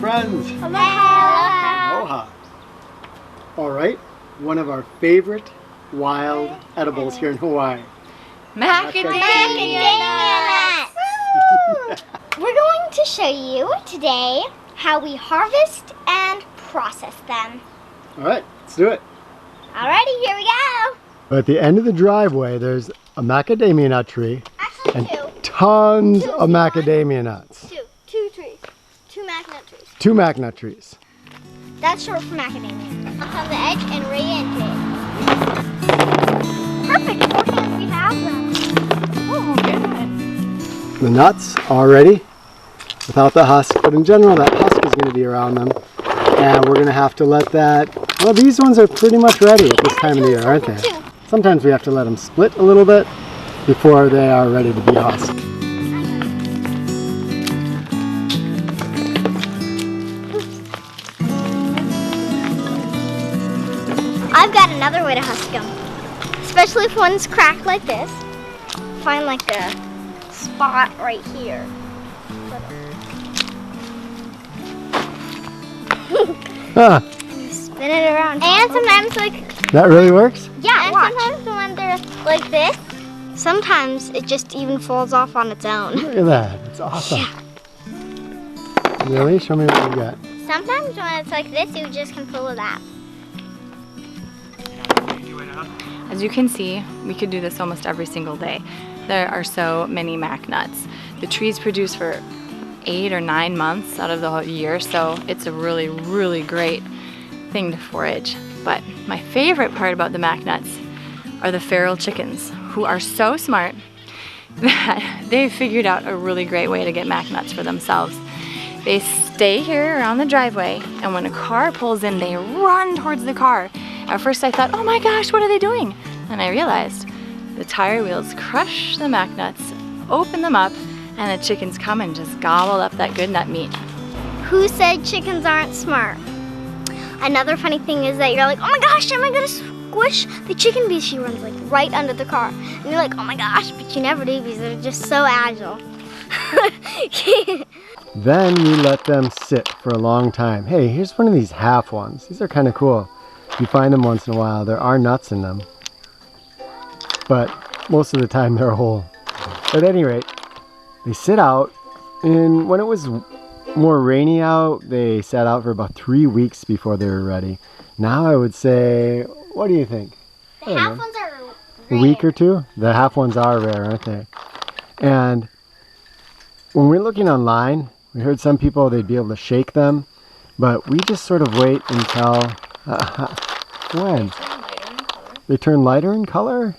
friends. Aloha. Aloha. All right, one of our favorite wild edibles here in Hawaii. Macadamia nuts. We're going to show you today how we harvest and process them. All right, let's do it. Alrighty, here we go. At the end of the driveway, there's a macadamia nut tree and Actually, tons of macadamia nuts. two trees. Two mac nut trees. Two mac nut trees. That's short for macadamia. Up on the edge and right into it. Perfect. 4 hands, we have them. Oh, good. The nuts are ready without the husk, but in general that husk is going to be around them. And we're going to have to let that, well, these ones are pretty much ready at this time of the year, aren't they? Sometimes we have to let them split a little bit before they are ready to be husked. I've got another way to husk them, especially if one's cracked like this. Find like a spot right here. Ah, You spin it around. And sometimes like, that really works? yeah, and sometimes when they're like this, sometimes it just even falls off on its own. Look at that, it's awesome. Really? Show me what you got. Sometimes when it's like this, you just can pull it out. As you can see, we could do this almost every single day. There are so many mac nuts. The trees produce for 8 or 9 months out of the whole year, so it's a really, really great thing to forage. But my favorite part about the mac nuts are the feral chickens, who are so smart that they've figured out a really great way to get mac nuts for themselves. They stay here around the driveway, and when a car pulls in, they run towards the car. At first I thought, oh my gosh, what are they doing? And I realized the tire wheels crush the mac nuts, open them up, and the chickens come and just gobble up that good nut meat. Who said chickens aren't smart? Another funny thing is that you're like, oh my gosh, am I gonna squish the chicken because she runs like right under the car. And you're like, oh my gosh, but you never do because they're just so agile. Then we let them sit for a long time. Hey, here's one of these half ones. These are kind of cool. You find them once in a while. There are nuts in them, but most of the time they're whole. At any rate, they sit out, and when it was more rainy out, they sat out for about 3 weeks before they were ready. Now I would say, what do you think? The half ones are rare. A week or two? The half ones are rare, aren't they? And when we're looking online, we heard some people they'd be able to shake them, but we just sort of wait until when? They turn lighter in color?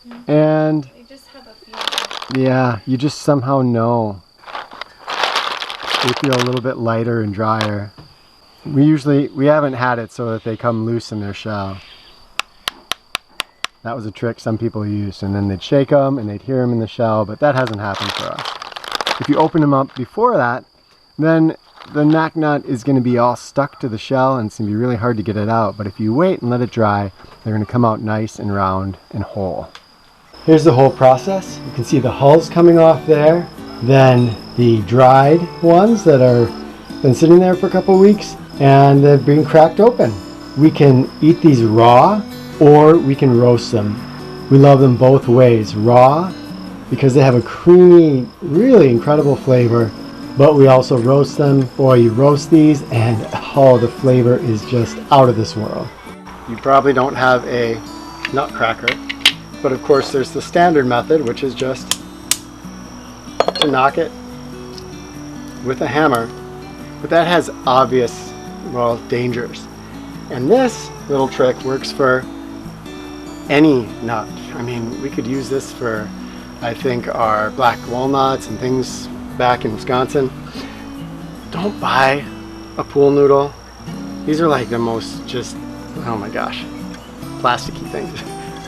Mm-hmm. And They just have a feeling. yeah, you just somehow know. They feel a little bit lighter and drier. We haven't had it so that they come loose in their shell. That was a trick some people used, and then they'd shake them and they'd hear them in the shell, but that hasn't happened for us. If you open them up before that, then the mac nut is going to be all stuck to the shell and it's going to be really hard to get it out. But if you wait and let it dry, they're going to come out nice and round and whole. Here's the whole process. You can see the hulls coming off there. Then the dried ones that are been sitting there for a couple weeks and they've been cracked open. We can eat these raw or we can roast them. We love them both ways. Raw because they have a creamy, really incredible flavor. But we also roast them. Boy, you roast these and oh, the flavor is just out of this world. You probably don't have a nutcracker, but of course there's the standard method, which is just to knock it with a hammer. But that has obvious, well, dangers. And this little trick works for any nut. I mean, we could use this for, I think, our black walnuts and things back in Wisconsin. Don't buy a pool noodle. These are like the most just, oh my gosh, plasticky things.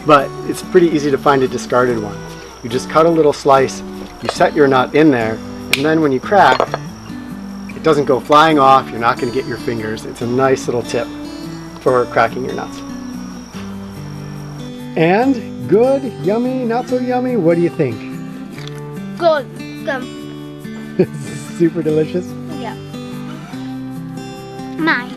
But it's pretty easy to find a discarded one. You just cut a little slice, you set your nut in there, and then when you crack, it doesn't go flying off, you're not going to get your fingers. It's a nice little tip for cracking your nuts. And good, yummy, not so yummy, what do you think? Good. Good. Super delicious. Yeah. Mine.